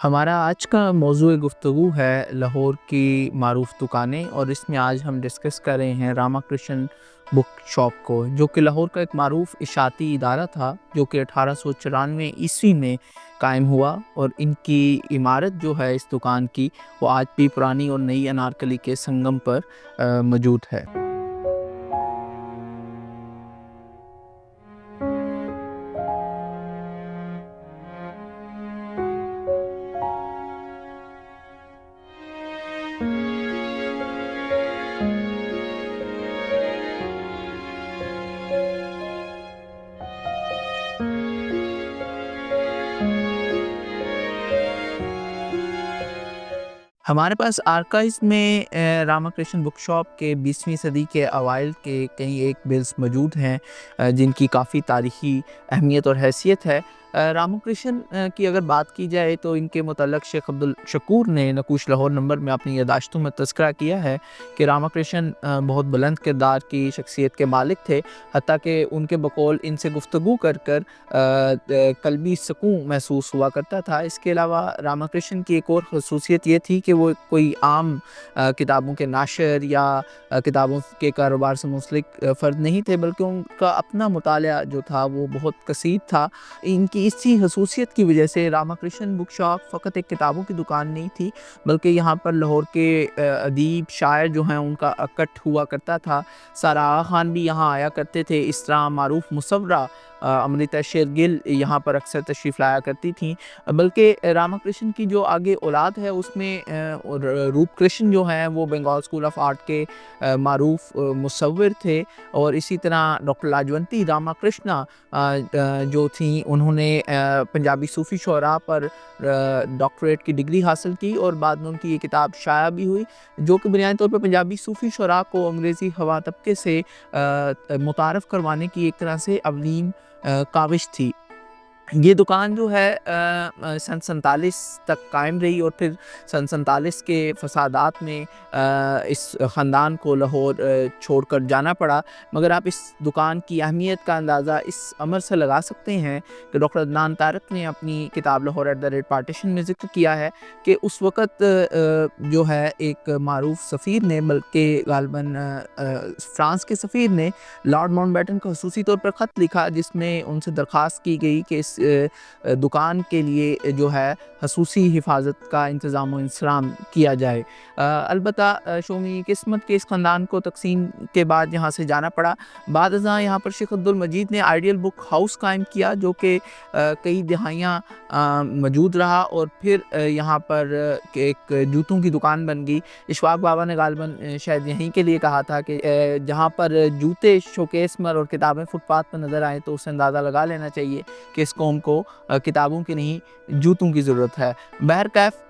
हमारा आज का मौज़ूए गुफ्तगू है लाहौर की मारूफ़ दुकानें और इसमें आज हम डिस्कस कर रहे हैं रामाकृष्ण बुक शॉप को, जो कि लाहौर का एक मारूफ़ इशाती इदारा था, जो कि 1894 ईस्वी में कायम हुआ। और इनकी इमारत जो है इस दुकान की, वो आज भी पुरानी और नई अनारकली के संगम पर मौजूद है। हमारे पास आर्काइव्स में रामाकृष्ण बुक शॉप के 20वीं सदी के अवाइल के कई एक बिल्स मौजूद हैं, जिनकी काफ़ी तारीख़ी अहमियत और हैसियत है। रामाकृष्ण की अगर बात की जाए तो इनके मुतल्लक़ शेख अब्दुल शकूर ने नकूश लाहौर नंबर में अपनी यादाश्तों में तज़किरा किया है कि रामाकृष्ण बहुत बुलंद किरदार की शख्सियत के मालिक थे, हत्ता कि उनके बकौल इनसे गुफ्तगू कर कर क़ल्बी सुकून महसूस हुआ करता था। इसके अलावा रामाकृष्ण की एक और ख़ुसूसियत ये थी कि वो कोई आम किताबों के नाशर या किताबों के कारोबार से मुंसलिक फ़र्द नहीं थे, बल्कि उनका अपना मुतालिया जो था वो बहुत कसीर था। इनकी इसी ख़ुसूसियत की वजह से रामाकृष्ण बुक शॉप फ़कत एक किताबों की दुकान नहीं थी, बल्कि यहाँ पर लाहौर के अदीब शायर जो हैं उनका इकट्ठ हुआ करता था। सारा आगा ख़ान भी यहाँ आया करते थे। इस तरह मारूफ़ मुसव्वरा अमृता शेरगिल यहाँ पर अक्सर तशरीफ़ लाया करती थीं। बल्कि रामाकृष्ण की जो आगे औलाद है उसमें रूपकृष्ण जो हैं वो बंगाल स्कूल ऑफ आर्ट के मारूफ़ मुसव्विर थे। और इसी तरह डॉक्टर लाजवंती रामाकृष्णा जो थीं, उन्होंने पंजाबी सूफ़ी शुअरा पर डॉक्टरेट की डिग्री हासिल की और बाद में उनकी ये किताब शाया भी हुई, जो कि बुनियादी तौर पर पंजाबी सूफ़ी शुअरा को अंग्रेज़ी हवा तबके से मुतारफ़ करवाने की एक तरह से अवलीन काविश थी। ये दुकान जो है सन 47 तक कायम रही और फिर सन 47 के फसादात में इस ख़ानदान को लाहौर छोड़कर जाना पड़ा। मगर आप इस दुकान की अहमियत का अंदाज़ा इस अमर से लगा सकते हैं कि डॉक्टर अदनान तारक ने अपनी किताब Lahore at the rate partition में ज़िक्र किया है कि उस वक़्त जो है एक मारूफ़ सफ़ीर ने, बल्कि गालिबन फ़्रांस के सफ़ीर ने लॉर्ड माउंटबेटन को ख़ुसूसी तौर पर ख़त लिखा, जिसमें उनसे दरख्वास्त की गई कि इस दुकान के लिए जो है ख़ुसूसी हिफाजत का इंतज़ाम व इंतज़ाम किया जाए। अलबत्ता शोमी किस्मत के इस ख़ानदान को तक़सीम के बाद यहाँ से जाना पड़ा। बाद अज़ां यहाँ पर शेख अब्दुल मजीद ने आइडियल बुक हाउस कायम किया, जो कि कई दिहाइयाँ मौजूद रहा और फिर यहाँ पर एक जूतों की दुकान बन गई। इशफ़ाक़ बाबा ने गालिबन शायद यहीं के लिए कहा था कि जहाँ पर जूते शोकेस पर और किताबें फुटपाथ पर नज़र आएँ तो उससे अंदाज़ा लगा लेना चाहिए कि इस कौम को किताबों की नहीं, जूतों की ज़रूरत है। बहरकैफ़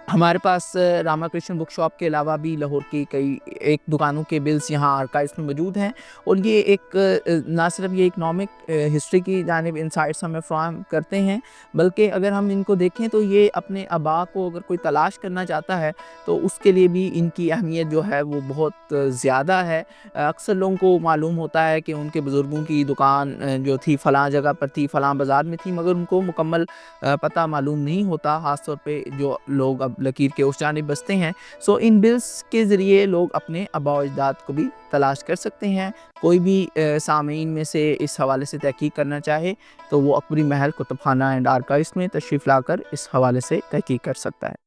हमारे पास रामाकृष्ण बुक शॉप के अलावा भी लाहौर की कई एक दुकानों के बिल्स यहाँ आर्काइव्स में मौजूद हैं, और ये एक ना सिर्फ ये इकनॉमिक हिस्ट्री की जानिब इंसाइट्स हमें फ़राहम करते हैं, बल्कि अगर हम इनको देखें तो ये अपने आबा को अगर कोई तलाश करना चाहता है तो उसके लिए भी इनकी अहमियत जो है वो बहुत ज़्यादा है। अक्सर लोगों को मालूम होता है कि उनके बुज़ुर्गों की दुकान जो थी फ़लाँ जगह पर थी, फ़लाँ बाज़ार में थी, मगर उनको मुकम्मल पता मालूम नहीं होता, ख़ास तौर पे जो लोग अब लकीर के उस जानिब बसते हैं। सो इन बिल्स के ज़रिए लोग अपने आबा व अजदाद को भी तलाश कर सकते हैं। कोई भी सामीन में से इस हवाले से तहकीक करना चाहे तो वो अकबरी महल कुतुबखाना एंड आर्काइव्स में तशरीफ़ लाकर इस हवाले से तहकीक कर सकता है।